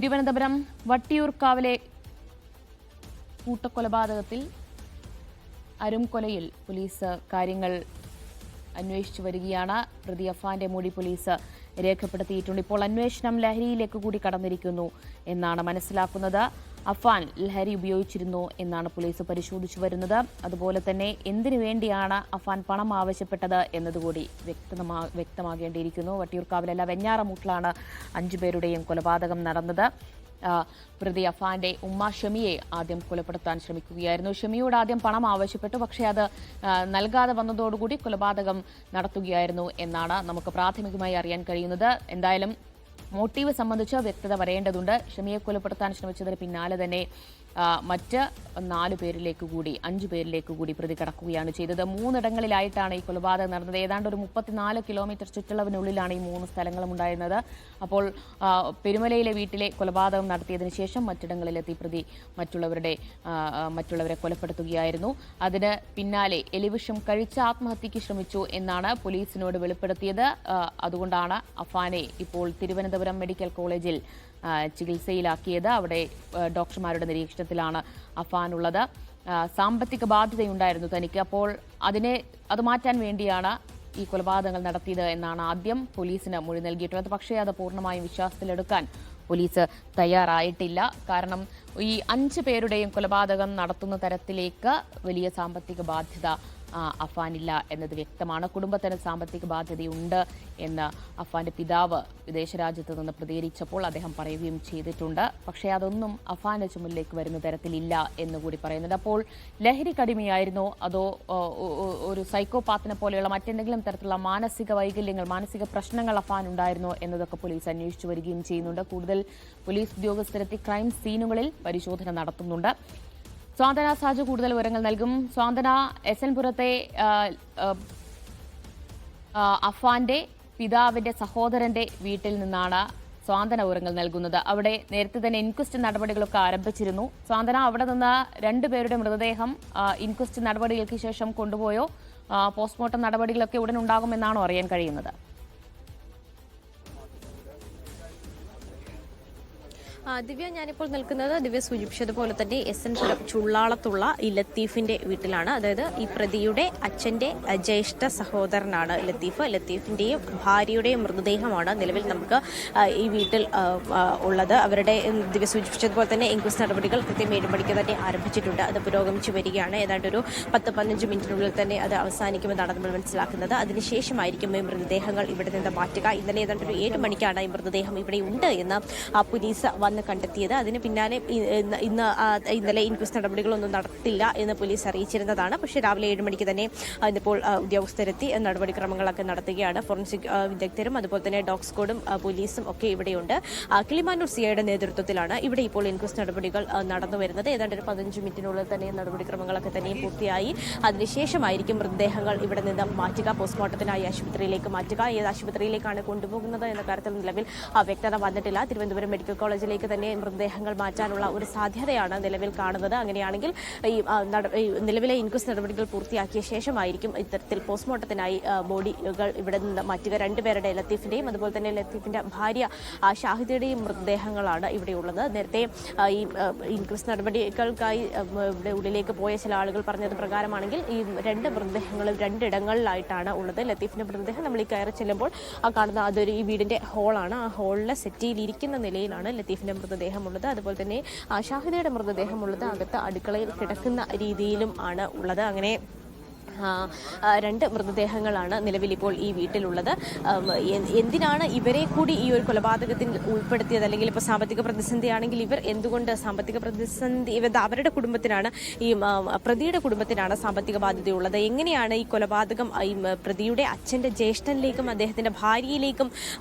Thiruvananthapuram വട്ടിയൂർക്കാവിലെ കൂട്ടക്കൊലപാതകത്തിൽ അരുംകൊലയിൽ police കാര്യങ്ങൾ അന്വേഷിച്ചു വരികയാണ്. പ്രതി അഫാന്റെ മൊഴി പോലീസ് രേഖപ്പെടുത്തിയിട്ടുണ്ട്. ഇപ്പോൾ അന്വേഷണം ലഹരിയിലേക്ക് കൂടി കടന്നിരിക്കുന്നു എന്നാണ് മനസ്സിലാക്കുന്നത്. അഫാൻ ലഹരി ഉപയോഗിച്ചിരുന്നു എന്നാണ് പോലീസ് പരിശോധിച്ചു വരുന്നത്. അതുപോലെ തന്നെ എന്തിനു വേണ്ടിയാണ് അഫാൻ പണം ആവശ്യപ്പെട്ടത് എന്നതുകൂടി വ്യക്തമാകേണ്ടിയിരിക്കുന്നു. വട്ടിയൂർക്കാവിലല്ല വെഞ്ഞാറമൂട്ടിലാണ് 5 പേരുടെയും കൊലപാതകം നടന്നത്. പ്രതി അഫാന്റെ ഉമ്മ ഷമിയെ ആദ്യം കൊലപ്പെടുത്താൻ ശ്രമിക്കുകയായിരുന്നു. ഷമിയോട് ആദ്യം പണം ആവശ്യപ്പെട്ടു, പക്ഷേ അത് നൽകാതെ വന്നതോടുകൂടി കൊലപാതകം നടത്തുകയായിരുന്നു എന്നാണ് നമുക്ക് പ്രാഥമികമായി അറിയാൻ കഴിയുന്നത്. എന്തായാലും മോട്ടീവ് സംബന്ധിച്ച് വ്യക്തത വരേണ്ടതുണ്ട്. ഷമിയെ കൊലപ്പെടുത്താൻ ശ്രമിച്ചതിന് പിന്നാലെ തന്നെ മറ്റ് 5 പേരിലേക്ക് കൂടി പ്രതി കടക്കുകയാണ് ചെയ്തത്. 3 ഇടങ്ങളിലായിട്ടാണ് ഈ കൊലപാതകം നടന്നത്. ഏതാണ്ട് ഒരു 34 കിലോമീറ്റർ ചുറ്റളവിനുള്ളിലാണ് ഈ 3 സ്ഥലങ്ങളും ഉണ്ടായിരുന്നത്. അപ്പോൾ പെരുമലയിലെ വീട്ടിലെ കൊലപാതകം നടത്തിയതിനു ശേഷം മറ്റിടങ്ങളിലെത്തി പ്രതി മറ്റുള്ളവരെ കൊലപ്പെടുത്തുകയായിരുന്നു. അതിന് പിന്നാലെ എലിവിഷം കഴിച്ച് ആത്മഹത്യയ്ക്ക് ശ്രമിച്ചു എന്നാണ് പോലീസിനോട് വെളിപ്പെടുത്തിയത്. അതുകൊണ്ടാണ് അഫാനെ ഇപ്പോൾ തിരുവനന്തപുരം മെഡിക്കൽ കോളേജിൽ ചികിത്സയിലാക്കിയത്. അവിടെ ഡോക്ടർമാരുടെ നിരീക്ഷണത്തിലാണ് അഫാനുള്ളത്. സാമ്പത്തിക ബാധ്യതയുണ്ടായിരുന്നു തനിക്ക്. അപ്പോൾ അത് മാറ്റാൻ വേണ്ടിയാണ് ഈ കൊലപാതകങ്ങൾ നടത്തിയത് എന്നാണ് ആദ്യം പോലീസിന് മൊഴി നൽകിയിട്ടുള്ളത്. പക്ഷേ അത് പൂർണ്ണമായും വിശ്വാസത്തിലെടുക്കാൻ പോലീസ് തയ്യാറായിട്ടില്ല. കാരണം ഈ 5 പേരുടെയും കൊലപാതകം നടത്തുന്ന തരത്തിലേക്ക് വലിയ സാമ്പത്തിക ബാധ്യത അഫാനില്ല എന്നത് വ്യക്തമാണ്. കുടുംബത്തിന് സാമ്പത്തിക ബാധ്യതയുണ്ട് എന്ന് അഫാന്റെ പിതാവ് വിദേശ രാജ്യത്ത് നിന്ന് പ്രതികരിച്ചപ്പോൾ അദ്ദേഹം പറയുകയും ചെയ്തിട്ടുണ്ട്. പക്ഷേ അതൊന്നും അഫാന്റെ ചുമലിലേക്ക് വരുന്ന തരത്തിലില്ല എന്നുകൂടി പറയുന്നുണ്ട്. അപ്പോൾ ലഹരി കടിമയായിരുന്നോ അതോ ഒരു സൈക്കോപാത്തിനെ പോലെയുള്ള മറ്റെന്തെങ്കിലും തരത്തിലുള്ള മാനസിക വൈകല്യങ്ങൾ, മാനസിക പ്രശ്നങ്ങൾ അഫാൻ ഉണ്ടായിരുന്നോ എന്നതൊക്കെ പോലീസ് അന്വേഷിച്ചു വരികയും ചെയ്യുന്നുണ്ട്. കൂടുതൽ പോലീസ് ഉദ്യോഗസ്ഥരെത്തി ക്രൈം സീനുകളിൽ പരിശോധന നടത്തുന്നുണ്ട്. സ്വാന്തന സാജു കൂടുതൽ വിവരങ്ങൾ നൽകും. സ്വാന്തന, SN പുരത്തെ അഫാന്റെ പിതാവിന്റെ സഹോദരന്റെ വീട്ടിൽ നിന്നാണ് സ്വാന്തന വിവരങ്ങൾ നൽകുന്നത്. അവിടെ നേരത്തെ തന്നെ ഇൻക്വസ്റ്റ് നടപടികളൊക്കെ ആരംഭിച്ചിരുന്നു. സ്വാന്തന, അവിടെ നിന്ന് 2 പേരുടെ മൃതദേഹം ഇൻക്വസ്റ്റ് നടപടികൾക്ക് ശേഷം കൊണ്ടുപോയോ? പോസ്റ്റ്മോർട്ടം നടപടികളൊക്കെ ഉടൻ ഉണ്ടാകുമെന്നാണോ അറിയാൻ കഴിയുന്നത്? ദിവ്യ, ഞാനിപ്പോൾ നിൽക്കുന്നത് ദിവ്യ സൂചിപ്പിച്ചതുപോലെ തന്നെ SN പുരം ചുള്ളാളത്തുള്ള ഈ ലത്തീഫിന്റെ വീട്ടിലാണ്. അതായത് ഈ പ്രതിയുടെ അച്ഛന്റെ ജ്യേഷ്ഠ സഹോദരനാണ് ലത്തീഫ്. ലത്തീഫിന്റെയും ഭാര്യയുടെയും മൃതദേഹമാണ് നിലവിൽ നമുക്ക് ഈ വീട്ടിൽ ഉള്ളത്. അവരുടെ ദിവ്യ സൂചിപ്പിച്ചതുപോലെ തന്നെ ഇൻക്വസ്റ്റ് നടപടികൾ കൃത്യം 7 മണിക്ക് തന്നെ ആരംഭിച്ചിട്ടുണ്ട്. അത് പുരോഗമിച്ചു വരികയാണ്. ഏതാണ്ട് ഒരു 10-15 മിനിറ്റിനുള്ളിൽ തന്നെ അത് അവസാനിക്കുമെന്നാണ് നമ്മൾ മനസ്സിലാക്കുന്നത്. അതിനുശേഷമായിരിക്കും ഈ മൃതദേഹങ്ങൾ ഇവിടെ നിന്ന് മാറ്റുക. ഇന്നലെ ഏതാണ്ട് ഒരു 7 മണിക്കാണ് ഈ മൃതദേഹം ഇവിടെ ഉണ്ട് എന്ന് പോലീസ് വന്ന് കണ്ടെത്തിയത്. അതിന് പിന്നാലെ ഇന്നലെ ഇൻക്വസ്റ്റ് നടപടികളൊന്നും നടത്തില്ല എന്ന് പോലീസ് അറിയിച്ചിരുന്നതാണ്. പക്ഷേ രാവിലെ 7 മണിക്ക് തന്നെ ഇന്നിപ്പോൾ ഉദ്യോഗസ്ഥരെത്തി നടപടിക്രമങ്ങളൊക്കെ നടത്തുകയാണ്. ഫോറൻസിക് വിദഗ്ധരും അതുപോലെ തന്നെ ഡോഗ് സ്ക്വാഡും പോലീസും ഒക്കെ ഇവിടെയുണ്ട്. കിളിമാനൂർ സിഐയുടെ നേതൃത്വത്തിലാണ് ഇവിടെ ഇപ്പോൾ ഇൻക്വസ്റ്റ് നടപടികൾ നടന്നു വരുന്നത്. ഏതാണ്ട് ഒരു 15 മിനിറ്റിനുള്ളിൽ തന്നെ നടപടിക്രമങ്ങളൊക്കെ തന്നെയും പൂർത്തിയായി. അതിനുശേഷമായിരിക്കും മൃതദേഹങ്ങൾ ഇവിടെ നിന്ന് മാറ്റുക, പോസ്റ്റ്മോർട്ടത്തിനായി ആശുപത്രിയിലേക്ക് മാറ്റുക. ഏത് ആശുപത്രിയിലേക്കാണ് കൊണ്ടുപോകുന്നത് എന്ന കാര്യത്തിൽ നിലവിൽ വ്യക്തത വന്നിട്ടില്ല. തിരുവനന്തപുരം മെഡിക്കൽ കോളേജിലേക്ക് തന്നെ മൃതദേഹങ്ങൾ മാറ്റാനുള്ള ഒരു സാധ്യതയാണ് നിലവിൽ കാണുന്നത്. അങ്ങനെയാണെങ്കിൽ ഈ നിലവിലെ ഇൻക്വസ്റ്റ് നടപടികൾ പൂർത്തിയാക്കിയ ശേഷമായിരിക്കും ഇത്തരത്തിൽ പോസ്റ്റ്മോർട്ടത്തിനായി ബോഡികൾ ഇവിടെ നിന്ന് മാറ്റുക. 2 പേരുടെ ലത്തീഫിന്റെയും അതുപോലെ തന്നെ ലത്തീഫിന്റെ ഭാര്യ ഷാഹിദയുടെയും മൃതദേഹങ്ങളാണ് ഇവിടെയുള്ളത്. നേരത്തെ ഈ ഇൻക്വസ്റ്റ് നടപടികൾക്കായി ഇവിടെ ഉള്ളിലേക്ക് പോയ ചില ആളുകൾ പറഞ്ഞത് പ്രകാരമാണെങ്കിൽ ഈ 2 മൃതദേഹങ്ങളും 2 ഇടങ്ങളിലായിട്ടാണ് ഉള്ളത്. ലത്തീഫിന്റെ മൃതദേഹം നമ്മൾ ഈ കയറി ചെല്ലുമ്പോൾ കാണുന്ന അതൊരു ഈ വീടിന്റെ ഹോളാണ്. ആ ഹോളിലെ സെറ്റിയിൽ ഇരിക്കുന്ന നിലയിലാണ് ലത്തീഫിന്റെ മൃതദേഹമുള്ളത്. അതുപോലെ തന്നെ ഷാഹിദയുടെ മൃതദേഹമുള്ളത് അകത്ത് അടുക്കളയിൽ കിടക്കുന്ന രീതിയിലും ആണ് ഉള്ളത്. അങ്ങനെ 2 മൃതദേഹങ്ങളാണ് നിലവിൽ ഇപ്പോൾ ഈ വീട്ടിലുള്ളത്. എന്തിനാണ് ഇവരെ കൂടി ഈ ഒരു കൊലപാതകത്തിൽ ഉൾപ്പെടുത്തിയത്? അല്ലെങ്കിൽ ഇപ്പോൾ സാമ്പത്തിക പ്രതിസന്ധി ആണെങ്കിൽ ഇവർ എന്തുകൊണ്ട് സാമ്പത്തിക പ്രതിസന്ധി അവരുടെ കുടുംബത്തിനാണ്, ഈ പ്രതിയുടെ കുടുംബത്തിനാണ് സാമ്പത്തിക ബാധ്യതയുള്ളത്. എങ്ങനെയാണ് ഈ കൊലപാതകം ഈ പ്രതിയുടെ അച്ഛന്റെ ജ്യേഷ്ഠനിലേക്കും അദ്ദേഹത്തിന്റെ ഭാര്യയിലേക്കും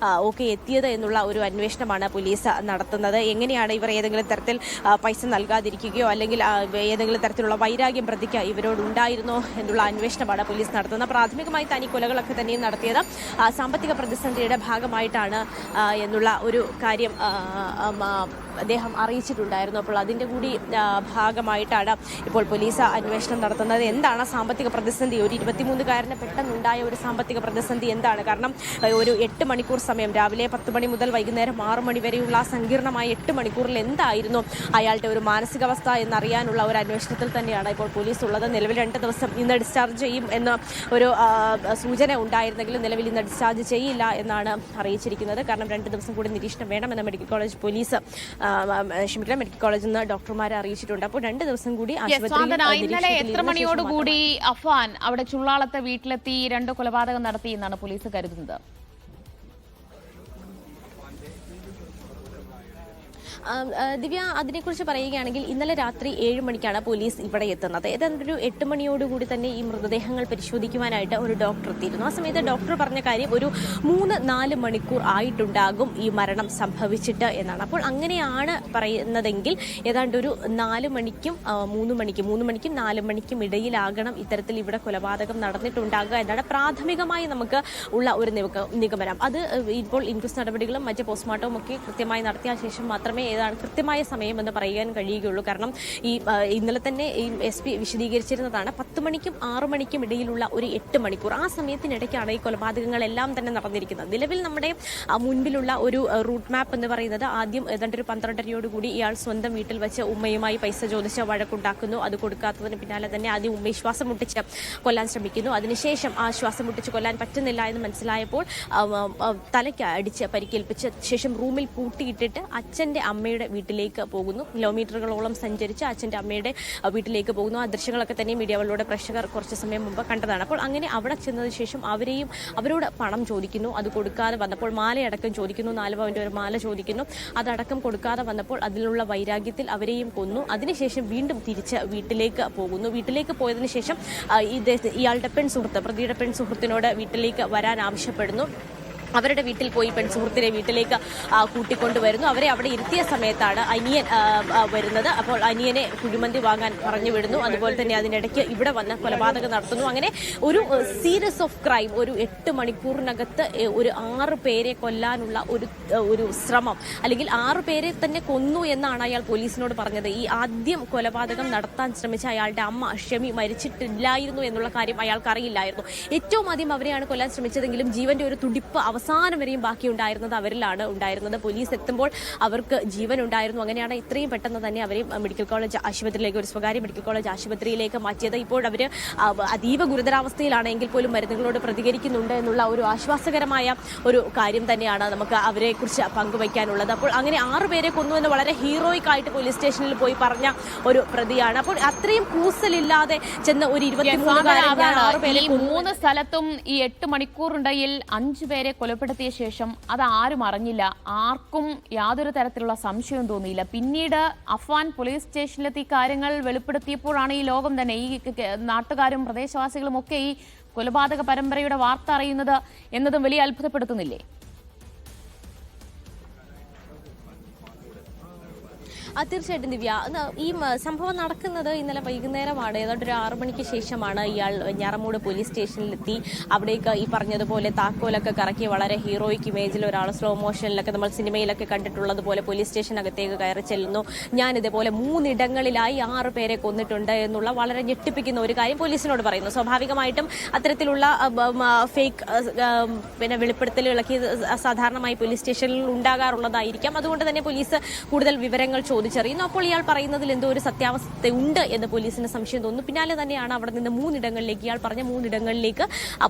ഒക്കെ എത്തിയത് എന്നുള്ള ഒരു അന്വേഷണമാണ് പോലീസ് നടത്തുന്നത്. എങ്ങനെയാണ് ഇവർ ഏതെങ്കിലും തരത്തിൽ പൈസ നൽകാതിരിക്കുകയോ അല്ലെങ്കിൽ ഏതെങ്കിലും തരത്തിലുള്ള വൈരാഗ്യം പ്രതിക്ക് ഇവരോടുണ്ടായിരുന്നോ എന്നുള്ള അന്വേഷണമാണ് പോലീസ് നടത്തുന്നത്. പ്രാഥമികമായി തന്നെ കൊലകളൊക്കെ തന്നെയും നടത്തിയത് സാമ്പത്തിക പ്രതിസന്ധിയുടെ ഭാഗമായിട്ടാണ് എന്നുള്ള ഒരു കാര്യം അദ്ദേഹം അറിയിച്ചിട്ടുണ്ടായിരുന്നു. അപ്പോൾ അതിൻ്റെ കൂടി ഭാഗമായിട്ടാണ് ഇപ്പോൾ പോലീസ് അന്വേഷണം നടത്തുന്നത്. എന്താണ് സാമ്പത്തിക പ്രതിസന്ധി, ഒരു 23-കാരന് പെട്ടെന്നുണ്ടായ ഒരു സാമ്പത്തിക പ്രതിസന്ധി എന്താണ്? കാരണം ഒരു 8 മണിക്കൂർ സമയം, രാവിലെ 10 മണി മുതൽ വൈകുന്നേരം 6 മണി വരെയുള്ള സങ്കീർണമായ 8 മണിക്കൂറിൽ എന്തായിരുന്നു അയാളുടെ ഒരു മാനസികാവസ്ഥ എന്നറിയാനുള്ള ഒരു അന്വേഷണത്തിൽ തന്നെയാണ് ഇപ്പോൾ പോലീസ് ഉള്ളത്. നിലവിൽ 2 ദിവസം ഇന്ന് ഡിസ്ചാർജ് ചെയ്യും എന്ന ഒരു സൂചന ഉണ്ടായിരുന്നെങ്കിലും നിലവിൽ ഇന്ന് ഡിസ്ചാർജ് ചെയ്യില്ല എന്നാണ് അറിയിച്ചിരിക്കുന്നത്. കാരണം 2 ദിവസം കൂടി നിരീക്ഷണം വേണമെന്ന് മെഡിക്കൽ കോളേജ് പോലീസ് മെഡിക്കൽ കോളേജിൽ നിന്ന് ഡോക്ടർമാരെ അറിയിച്ചിട്ടുണ്ട്. അപ്പോൾ 2 ദിവസം കൂടി ഇന്നലെ എത്ര മണിയോടുകൂടി അഫാൻ അവിടെ ചുള്ളാളത്തെ വീട്ടിലെത്തി 2 കൊലപാതകം നടത്തി എന്നാണ് പോലീസ് കരുതുന്നത്? ദിവ്യ, അതിനെക്കുറിച്ച് പറയുകയാണെങ്കിൽ ഇന്നലെ രാത്രി 7 മണിക്കാണ് പോലീസ് ഇവിടെ എത്തുന്നത്. ഏതാണ്ട് ഒരു 8 മണിയോടുകൂടി തന്നെ ഈ മൃതദേഹങ്ങൾ പരിശോധിക്കുവാനായിട്ട് ഒരു ഡോക്ടർ എത്തിയിരുന്നു. ആ സമയത്ത് ഡോക്ടർ പറഞ്ഞ കാര്യം ഒരു 3-4 മണിക്കൂർ ആയിട്ടുണ്ടാകും ഈ മരണം സംഭവിച്ചിട്ട് എന്നാണ്. അപ്പോൾ അങ്ങനെയാണ് പറയുന്നതെങ്കിൽ ഏതാണ്ട് ഒരു 4 മണിക്കും 3 മണിക്കും 4 മണിക്കും ഇടയിലാകണം ഇത്തരത്തിൽ ഇവിടെ കൊലപാതകം നടന്നിട്ടുണ്ടാകുക എന്നാണ് പ്രാഥമികമായി നമുക്ക് ഉള്ള ഒരു നിഗമനം. അത് ഇപ്പോൾ ഇൻക്വസ്റ്റ് നടപടികളും മറ്റ് പോസ്റ്റ്മോർട്ടവും ഒക്കെ കൃത്യമായി നടത്തിയ ശേഷം മാത്രമേ ഏതാണ് കൃത്യമായ സമയം എന്ന് പറയാൻ കഴിയുകയുള്ളൂ. കാരണം ഈ ഇന്നലെ തന്നെ ഈ SP വിശദീകരിച്ചിരുന്നതാണ് 10 മണിക്കും 6 മണിക്കും ഇടയിലുള്ള ഒരു 8 മണിക്കൂർ. ആ സമയത്തിനിടയ്ക്കാണ് ഈ കൊലപാതകങ്ങളെല്ലാം തന്നെ നടന്നിരിക്കുന്നത്. നിലവിൽ നമ്മുടെ മുൻപിലുള്ള ഒരു റൂട്ട് മാപ്പ് എന്ന് പറയുന്നത് ആദ്യം ഏതാണ്ട് ഒരു 12:30യോടുകൂടി ഇയാൾ സ്വന്തം വീട്ടിൽ വെച്ച് ഉമ്മയുമായി പൈസ ചോദിച്ച് വഴക്കുണ്ടാക്കുന്നു. അത് കൊടുക്കാത്തതിന് പിന്നാലെ തന്നെ ആദ്യം ഉമ്മയെ ശ്വാസം മുട്ടിച്ച് കൊല്ലാൻ ശ്രമിക്കുന്നു. അതിനുശേഷം ആ ശ്വാസം മുട്ടിച്ച് കൊല്ലാൻ പറ്റുന്നില്ല എന്ന് മനസ്സിലായപ്പോൾ തലയ്ക്ക് അടിച്ച് പരിക്കേൽപ്പിച്ച ശേഷം റൂമിൽ പൂട്ടിയിട്ടിട്ട് അച്ഛൻ്റെ അമ്മയുടെ വീട്ടിലേക്ക് പോകുന്നു. കിലോമീറ്ററുകളോളം സഞ്ചരിച്ച് അച്ഛൻ്റെ അമ്മയുടെ വീട്ടിലേക്ക് പോകുന്നു. ആ ദൃശ്യങ്ങളൊക്കെ തന്നെ മീഡിയകളിലൂടെ പ്രേക്ഷകർ കുറച്ച് സമയം മുമ്പ് കണ്ടതാണ്. അപ്പോൾ അങ്ങനെ അവിടെ ചെന്നതിന് ശേഷം അവരോട് പണം ചോദിക്കുന്നു. അത് കൊടുക്കാതെ വന്നപ്പോൾ മാലയടക്കം ചോദിക്കുന്നു. 4 പവൻ്റെ ഒരു മാല ചോദിക്കുന്നു. അതടക്കം കൊടുക്കാതെ വന്നപ്പോൾ അതിലുള്ള വൈരാഗ്യത്തിൽ അവരെയും കൊന്നു. അതിനുശേഷം വീണ്ടും തിരിച്ച് വീട്ടിലേക്ക് പോകുന്നു. വീട്ടിലേക്ക് പോയതിനു ശേഷം ഇയാളുടെ പ്രതിയുടെ പെൺസുഹൃത്തിനോട് വീട്ടിലേക്ക് വരാൻ ആവശ്യപ്പെടുന്നു. അവരുടെ വീട്ടിൽ പോയി പെൺസുഹൃത്തിനെ വീട്ടിലേക്ക് കൂട്ടിക്കൊണ്ടുവരുന്നു. അവരെ അവിടെ ഇരുത്തിയ സമയത്താണ് അനിയൻ വരുന്നത്. അപ്പോൾ അനിയനെ കുഴിമന്തി വാങ്ങാൻ പറഞ്ഞു വിടുന്നു. അതുപോലെ തന്നെ അതിനിടയ്ക്ക് ഇവിടെ വന്ന് കൊലപാതകം നടത്തുന്നു. അങ്ങനെ ഒരു സീരീസ് ഓഫ് ക്രൈം, ഒരു 8 മണിക്കൂറിനകത്ത് ഒരു 6 പേരെ കൊല്ലാനുള്ള ഒരു ശ്രമം, അല്ലെങ്കിൽ 6 പേരെ തന്നെ കൊന്നു എന്നാണ് അയാൾ പോലീസിനോട് പറഞ്ഞത്. ഈ ആദ്യം കൊലപാതകം നടത്താൻ ശ്രമിച്ച അയാളുടെ അമ്മ ഷമി മരിച്ചിട്ടില്ലായിരുന്നു എന്നുള്ള കാര്യം അയാൾക്ക് അറിയില്ലായിരുന്നു. ഏറ്റവും ആദ്യം അവരെയാണ് കൊല്ലാൻ ശ്രമിച്ചതെങ്കിലും ജീവന്റെ ഒരു തുടിപ്പ് അവസാനം വരെയും ബാക്കിയുണ്ടായിരുന്നത് അവരിലാണ് ഉണ്ടായിരുന്നത്. പോലീസ് എത്തുമ്പോൾ അവർക്ക് ജീവൻ ഉണ്ടായിരുന്നു. അങ്ങനെയാണ് ഇത്രയും പെട്ടെന്ന് തന്നെ അവരെ മെഡിക്കൽ കോളേജ് ആശുപത്രിയിലേക്ക്, ഒരു സ്വകാര്യ മെഡിക്കൽ കോളേജ് ആശുപത്രിയിലേക്ക് മാറ്റിയത്. ഇപ്പോൾ അവർ അതീവ ഗുരുതരാവസ്ഥയിലാണെങ്കിൽ പോലും മരുന്നുകളോട് പ്രതികരിക്കുന്നുണ്ട് എന്നുള്ള ഒരു ആശ്വാസകരമായ ഒരു കാര്യം തന്നെയാണ് നമുക്ക് അവരെക്കുറിച്ച് പങ്കുവയ്ക്കാനുള്ളത്. അപ്പോൾ അങ്ങനെ 6 പേരെ കൊന്നു എന്ന് വളരെ ഹീറോയിക് ആയിട്ട് പോലീസ് സ്റ്റേഷനിൽ പോയി പറഞ്ഞ ഒരു പ്രതിയാണ്. അപ്പോൾ അത്രയും കൂസലില്ലാതെ ചെന്ന് ഒരു 3 സ്ഥലത്തും ഈ 8 മണിക്കൂറിനിടയിൽ 5 പേരെ കൊലപ്പെടുത്തിയ ശേഷം അത് ആരും അറിഞ്ഞില്ല. ആർക്കും യാതൊരു തരത്തിലുള്ള സംശയവും തോന്നിയില്ല. പിന്നീട് അഫ്വാൻ പോലീസ് സ്റ്റേഷനിലെത്തി കാര്യങ്ങൾ വെളിപ്പെടുത്തിയപ്പോഴാണ് ഈ ലോകം തന്നെ, ഈ നാട്ടുകാരും പ്രദേശവാസികളും ഒക്കെ ഈ കൊലപാതക പരമ്പരയുടെ വാർത്ത അറിയുന്നത് എന്നതും വലിയ അത്ഭുതപ്പെടുത്തുന്നില്ലേ? തീർച്ചയായിട്ടും ദിവ്യ, ഈ സംഭവം നടക്കുന്നത് ഇന്നലെ വൈകുന്നേരമാണ്. ഏതാണ്ട് ഒരു 6 മണിക്ക് ശേഷമാണ് ഇയാൾ ഞാറമൂട് പോലീസ് സ്റ്റേഷനിലെത്തി. അവിടേക്ക് ഈ പറഞ്ഞതുപോലെ താക്കോലൊക്കെ കറക്കി വളരെ ഹീറോയിക് ഇമേജിൽ ഒരാൾ സ്ലോ മോഷനിലൊക്കെ നമ്മൾ സിനിമയിലൊക്കെ കണ്ടിട്ടുള്ളതുപോലെ പോലീസ് സ്റ്റേഷനകത്തേക്ക് കയറി ചെല്ലുന്നു. ഞാൻ ഇതേപോലെ 3 ഇടങ്ങളിലായി 6 പേരെ കൊന്നിട്ടുണ്ട് എന്നുള്ള വളരെ ഞെട്ടിപ്പിക്കുന്ന ഒരു കാര്യം പോലീസിനോട് പറയുന്നു. സ്വാഭാവികമായിട്ടും അത്തരത്തിലുള്ള ഫേക്ക് വെളിപ്പെടുത്തലുകളൊക്കെ സാധാരണമായി പോലീസ് സ്റ്റേഷനിൽ ഉണ്ടാകാറുള്ളതായിരിക്കാം. അതുകൊണ്ട് തന്നെ പോലീസ് കൂടുതൽ വിവരങ്ങൾ ചോദിച്ചറിയുന്നു. അപ്പോൾ ഇയാൾ പറയുന്നതിൽ എന്തോ ഒരു സത്യാവസ്ഥയുണ്ട് എന്ന് പോലീസിന് സംശയം തോന്നുന്നു. പിന്നാലെ തന്നെയാണ് അവിടെ നിന്ന് 3 ഇടങ്ങളിലേക്ക്, ഇയാൾ പറഞ്ഞ 3 ഇടങ്ങളിലേക്ക്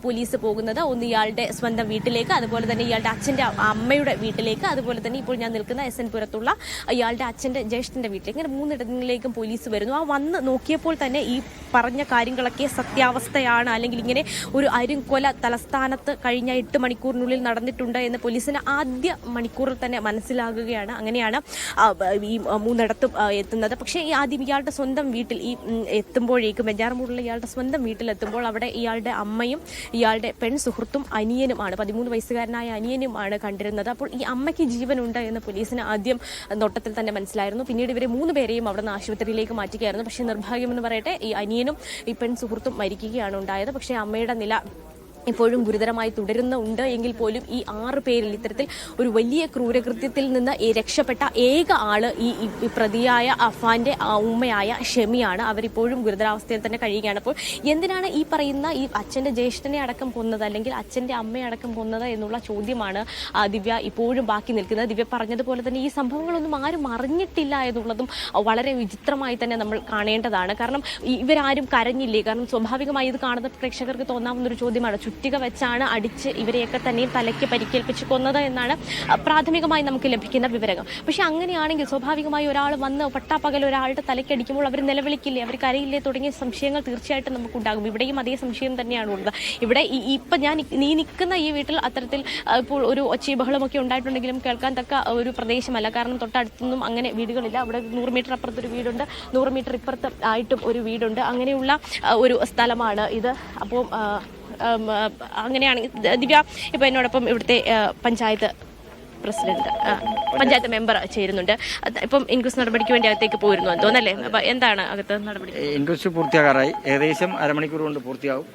പോലീസ് പോകുന്നത്. ഒന്ന് ഇയാളുടെ സ്വന്തം വീട്ടിലേക്ക്, അതുപോലെ തന്നെ ഇയാളുടെ അച്ഛൻ്റെ അമ്മയുടെ വീട്ടിലേക്ക്, അതുപോലെ തന്നെ ഇപ്പോൾ ഞാൻ നിൽക്കുന്ന SN പുരത്തുള്ള ഇയാളുടെ അച്ഛൻ്റെ ജ്യേഷ്ഠൻ്റെ വീട്ടിലേക്ക്. ഇങ്ങനെ 3 ഇടങ്ങളിലേക്കും പോലീസ് വരുന്നു. ആ വന്ന് നോക്കിയപ്പോൾ തന്നെ ഈ പറഞ്ഞ കാര്യങ്ങളൊക്കെ സത്യാവസ്ഥയാണ്, അല്ലെങ്കിൽ ഇങ്ങനെ ഒരു അരുംകൊല തലസ്ഥാനത്ത് കഴിഞ്ഞ 8 മണിക്കൂറിനുള്ളിൽ നടന്നിട്ടുണ്ട് എന്ന് പോലീസിന് ആദ്യ മണിക്കൂറിൽ തന്നെ മനസ്സിലാകുകയാണ്. അങ്ങനെയാണ് ഈ 3 ഇടത്തും എത്തുന്നത്. പക്ഷേ ഈ ആദ്യം ഇയാളുടെ സ്വന്തം വീട്ടിൽ എത്തുമ്പോഴേക്കും, വെഞ്ഞാറമൂടുള്ള ഇയാളുടെ സ്വന്തം വീട്ടിലെത്തുമ്പോൾ അവിടെ ഇയാളുടെ അമ്മയും ഇയാളുടെ പെൺസുഹൃത്തും അനിയനുമാണ്, 13 വയസ്സുകാരനായ അനിയനുമാണ് കണ്ടിരുന്നത്. അപ്പോൾ ഈ അമ്മയ്ക്ക് ജീവനുണ്ട് എന്ന് പോലീസിന് ആദ്യം നോട്ടത്തിൽ തന്നെ മനസ്സിലായിരുന്നു. പിന്നീട് ഇവരെ 3 പേരെയും അവിടെ നിന്ന് ആശുപത്രിയിലേക്ക് മാറ്റുകയായിരുന്നു. പക്ഷേ നിർഭാഗ്യമെന്ന് പറയട്ടെ, ഈ അനിയനും ഈ പെൺസുഹൃത്തും മരിക്കുകയാണ് ഉണ്ടായത്. പക്ഷേ അമ്മയുടെ നില ഇപ്പോഴും ഗുരുതരമായി തുടരുന്നുണ്ട് എങ്കിൽ പോലും ഈ 6 പേരിൽ ഇത്തരത്തിൽ ഒരു വലിയ ക്രൂരകൃത്യത്തിൽ നിന്ന് രക്ഷപ്പെട്ട ഏക ആള് ഈ പ്രതിയായ അഫാന്റെ ഉമ്മയായ ഷെമിയാണ്. അവരിപ്പോഴും ഗുരുതരാവസ്ഥയിൽ തന്നെ കഴിയുകയാണ്. അപ്പോൾ എന്തിനാണ് ഈ പറയുന്ന ഈ അച്ഛന്റെ ജ്യേഷ്ഠനെ അടക്കം കൊന്നത് അല്ലെങ്കിൽ അച്ഛന്റെ അമ്മയെ അടക്കം കൊന്നത് എന്നുള്ള ചോദ്യമാണ് ദിവ്യ ഇപ്പോഴും ബാക്കി നിൽക്കുന്നത്. ദിവ്യ പറഞ്ഞതുപോലെ തന്നെ ഈ സംഭവങ്ങളൊന്നും ആരും അറിഞ്ഞിട്ടില്ല എന്നുള്ളതും വളരെ വിചിത്രമായി തന്നെ നമ്മൾ കാണേണ്ടതാണ്. കാരണം ഇവരാരും കരഞ്ഞില്ലേ? കാരണം സ്വാഭാവികമായി ഇത് കാണുന്ന പ്രേക്ഷകർക്ക് തോന്നാവുന്ന ഒരു ചോദ്യമാണ്, ചുറ്റിക വെച്ചാണ് അടിച്ച് ഇവരെയൊക്കെ തന്നെയും തലയ്ക്ക് പരിക്കേൽപ്പിച്ച് കൊന്നത് എന്നാണ് പ്രാഥമികമായി നമുക്ക് ലഭിക്കുന്ന വിവരങ്ങൾ. പക്ഷെ അങ്ങനെയാണെങ്കിൽ സ്വാഭാവികമായി ഒരാൾ വന്ന് പട്ടാപ്പകൽ ഒരാളുടെ തലയ്ക്കടിക്കുമ്പോൾ അവർ നിലവിളിക്കില്ലേ, അവർ കരയില്ലേ തുടങ്ങിയ സംശയങ്ങൾ തീർച്ചയായിട്ടും നമുക്കുണ്ടാകും. ഇവിടെയും അതേ സംശയം തന്നെയാണ് ഉള്ളത്. ഇവിടെ ഇപ്പം നീ നിൽക്കുന്ന ഈ വീട്ടിൽ അത്തരത്തിൽ ഇപ്പോൾ ഒരു ഒച്ചയും ബഹളമൊക്കെ ഉണ്ടായിട്ടുണ്ടെങ്കിലും കേൾക്കാൻ തക്ക ഒരു പ്രദേശമല്ല. കാരണം തൊട്ടടുത്തൊന്നും അങ്ങനെ വീടുകളില്ല. അവിടെ 100 മീറ്റർ അപ്പുറത്തൊരു വീടുണ്ട്, 100 മീറ്റർ ഇപ്പുറത്ത് ആയിട്ടും ഒരു വീടുണ്ട്. അങ്ങനെയുള്ള ഒരു സ്ഥലമാണ് ഇത്. അപ്പോൾ അങ്ങനെയാണെങ്കിൽ ദിവ്യ ഇപ്പൊ എന്നോടൊപ്പം ഇവിടുത്തെ പഞ്ചായത്ത് പ്രസിഡന്റ് പഞ്ചായത്ത് മെമ്പർ ചേരുന്നുണ്ട്. ഇപ്പം ഇൻക്വസ്റ്റ് നടപടിക്ക് വേണ്ടി അകത്തേക്ക് പോയിരുന്നു തോന്നല്ലേ? അപ്പൊ എന്താണ് അകത്ത് നടപടി? ഇൻക്വസ്റ്റ് പൂർത്തിയാകാറായി. ഏകദേശം അരമണിക്കൂർ കൊണ്ട് പൂർത്തിയാവും.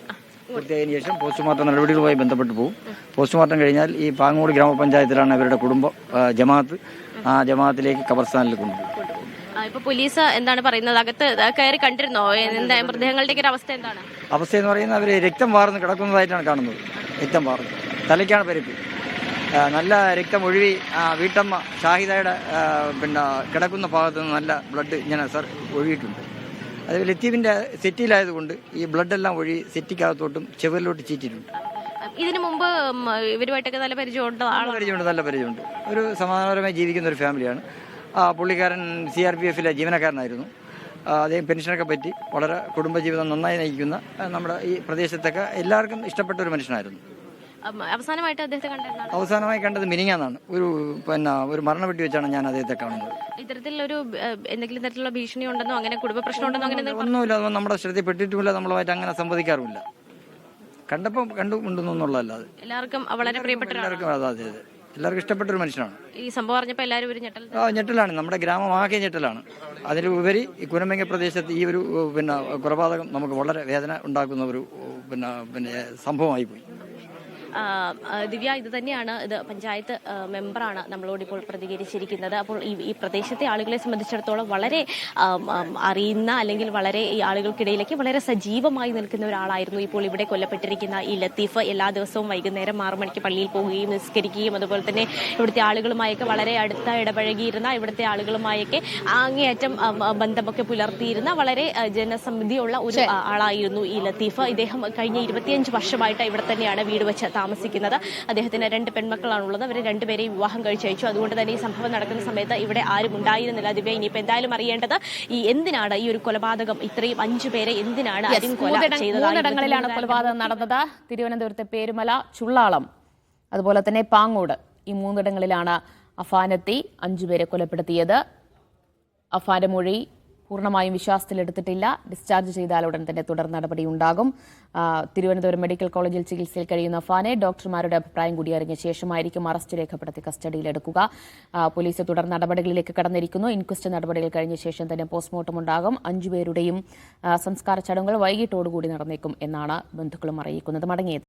പൂർത്തിയായതിനു ശേഷം പോസ്റ്റ്മോർട്ടം നടപടികളുമായി ബന്ധപ്പെട്ട് പോകും. പോസ്റ്റ്മോർട്ടം കഴിഞ്ഞാൽ ഈ പാങ്ങോട് ഗ്രാമപഞ്ചായത്തിലാണ് അവരുടെ കുടുംബം ജമാഅത്ത്, ആ ജമാഅത്തിലേക്ക് ഖബർസ്ഥാനിൽ കൊണ്ടുപോകും. ഇപ്പൊ പോലീസ് എന്താണ് പറയുന്നത്? അകത്ത് കയറി കണ്ടിരുന്നോ? എന്താ മൃതദേഹങ്ങളുടെ ഒരു അവസ്ഥ എന്താണ്? അവസ്ഥ എന്ന് പറയുന്നത് അവർ രക്തം വാർന്ന് കിടക്കുന്നതായിട്ടാണ് കാണുന്നത്. രക്തം വാർന്ന് തലയ്ക്കാണ് പരിക്ക്. നല്ല രക്തം ഒഴുകി വീട്ടമ്മ ഷാഹിദയുടെ കിടക്കുന്ന ഭാഗത്ത് നിന്ന് നല്ല ബ്ലഡ് ഇങ്ങനെ ഒഴുകിയിട്ടുണ്ട്. അത് ലത്തീഫിന്റെ സെറ്റിയിലായതുകൊണ്ട് ഈ ബ്ലഡെല്ലാം ഒഴുകി സെറ്റിക്കകത്തോട്ടും ചെവരിലോട്ട് ചീറ്റിട്ടുണ്ട്. ഇതിനു മുമ്പ് ഇവരുമായിട്ടൊക്കെ നല്ല പരിചയമുണ്ട്? നല്ല പരിചയമുണ്ട്. ഒരു സമാധാനപരമായി ജീവിക്കുന്ന ഒരു ഫാമിലിയാണ്. പുള്ളിക്കാരൻ CRPF ജീവനക്കാരനായിരുന്നു. അദ്ദേഹം പെൻഷനൊക്കെ പറ്റി വളരെ കുടുംബജീവിതം നന്നായി നയിക്കുന്ന നമ്മുടെ ഈ പ്രദേശത്തൊക്കെ എല്ലാവർക്കും ഇഷ്ടപ്പെട്ട ഒരു മനുഷ്യനായിരുന്നു. അവസാനമായിട്ട് അദ്ദേഹത്തെ കണ്ടത്? അവസാനമായി കണ്ടത് മിനിങ്ങാന്നാണ്. ഒരു മരണപ്പെട്ടി വെച്ചാണ് ഞാൻ അദ്ദേഹത്തെ കാണുന്നത്. ഇത്തരത്തിലൊരു എന്തെങ്കിലും തരത്തിലുള്ള ഭീഷണി ഉണ്ടെന്നോ അങ്ങനെ കുടുംബ പ്രശ്നം ഉണ്ടെന്നോ അങ്ങനെ ഒന്നുമില്ല. അതൊന്നും നമ്മുടെ ശ്രദ്ധയിൽപ്പെട്ടിട്ടുമില്ല. നമ്മളുമായിട്ട് അങ്ങനെ സംവദിക്കാറുമില്ല. കണ്ടപ്പോൾ കണ്ടുകൊണ്ടുള്ളതല്ലാതെ എല്ലാവർക്കും വളരെ പ്രിയപ്പെട്ട എല്ലാവർക്കും ഇഷ്ടപ്പെട്ട ഒരു മനുഷ്യനാണ്. ഈ സംഭവം അറിഞ്ഞപ്പോൾ എല്ലാവരും ഒരു ഞെട്ടലാണ്. നമ്മുടെ ഗ്രാമമാകെ ഞെട്ടലാണ്. അതിലുപരി ഈ കുരമ്പങ്ങ പ്രദേശത്ത് ഈ ഒരു കൊലപാതകം നമുക്ക് വളരെ വേദന ഉണ്ടാക്കുന്ന ഒരു സംഭവമായി പോയി. ദിവ്യ, ഇത് തന്നെയാണ്, ഇത് പഞ്ചായത്ത് മെമ്പറാണ് നമ്മളോട് ഇപ്പോൾ പ്രതികരിച്ചിരിക്കുന്നത്. അപ്പോൾ ഈ പ്രദേശത്തെ ആളുകളെ സംബന്ധിച്ചിടത്തോളം വളരെ അറിയുന്ന അല്ലെങ്കിൽ വളരെ ഈ ആളുകൾക്കിടയിലേക്ക് വളരെ സജീവമായി നിൽക്കുന്ന ഒരാളായിരുന്നു ഇപ്പോൾ ഇവിടെ കൊല്ലപ്പെട്ടിരിക്കുന്ന ഈ ലത്തീഫ്. എല്ലാ ദിവസവും വൈകുന്നേരം 6 മണിക്ക് പള്ളിയിൽ പോവുകയും നിസ്കരിക്കുകയും അതുപോലെ തന്നെ ഇവിടുത്തെ ആളുകളുമായൊക്കെ വളരെ അടുത്ത ഇടപഴകിയിരുന്ന, ഇവിടുത്തെ ആളുകളുമായൊക്കെ അങ്ങേയറ്റം ബന്ധമൊക്കെ പുലർത്തിയിരുന്ന വളരെ ജനസമിതിയുള്ള ഒരു ആളായിരുന്നു ഈ ലത്തീഫ്. ഇദ്ദേഹം കഴിഞ്ഞ 25 വർഷമായിട്ട് ഇവിടെ തന്നെയാണ് വീട് വെച്ച് താമസിക്കുന്നത്. അദ്ദേഹത്തിന് 2 പെൺമക്കളാണുള്ളത്. അവർ 2 പേരെയും വിവാഹം കഴിച്ചയച്ചു. അതുകൊണ്ട് തന്നെ ഈ സംഭവം നടക്കുന്ന സമയത്ത് ഇവിടെ ആരും ഉണ്ടായിരുന്നില്ല. ദിവ്യ, ഇനിയിപ്പോൾ എന്തായാലും അറിയേണ്ടത് ഈ എന്തിനാണ് ഈ ഒരു കൊലപാതകം, ഇത്രയും 5 പേരെ എന്തിനാണ് മൂന്നിടങ്ങളിലാണ് കൊലപാതകം നടന്നത്. തിരുവനന്തപുരത്തെ പേരുമല, ചുള്ളാളം, അതുപോലെ തന്നെ പാങ്ങോട്, ഈ 3 ഇടങ്ങളിലാണ് അഫാനെത്തി 5 പേരെ കൊലപ്പെടുത്തിയത്. അഫാന്റെ മൊഴി പൂർണ്ണമായും വിശ്വാസത്തിലെടുത്തിട്ടില്ല. ഡിസ്ചാർജ് ചെയ്താൽ ഉടൻ തന്നെ തുടർ നടപടി ഉണ്ടാകും. തിരുവനന്തപുരം മെഡിക്കൽ കോളേജിൽ ചികിത്സയിൽ കഴിയുന്ന അഫാനെ ഡോക്ടർമാരുടെ അഭിപ്രായം കൂടി അറിഞ്ഞ ശേഷമായിരിക്കും അറസ്റ്റ് രേഖപ്പെടുത്തി കസ്റ്റഡിയിലെടുക്കുക. പോലീസ് തുടർ നടപടികളിലേക്ക് കടന്നിരിക്കുന്നു. ഇൻക്വസ്റ്റ് നടപടികൾ കഴിഞ്ഞ ശേഷം തന്നെ പോസ്റ്റ്മോർട്ടം ഉണ്ടാകും. 5 പേരുടെയും സംസ്കാര ചടങ്ങുകൾ വൈകിട്ടോടുകൂടി നടന്നേക്കും എന്നാണ് ബന്ധുക്കളും അറിയിക്കുന്നത്. മടങ്ങിയത്.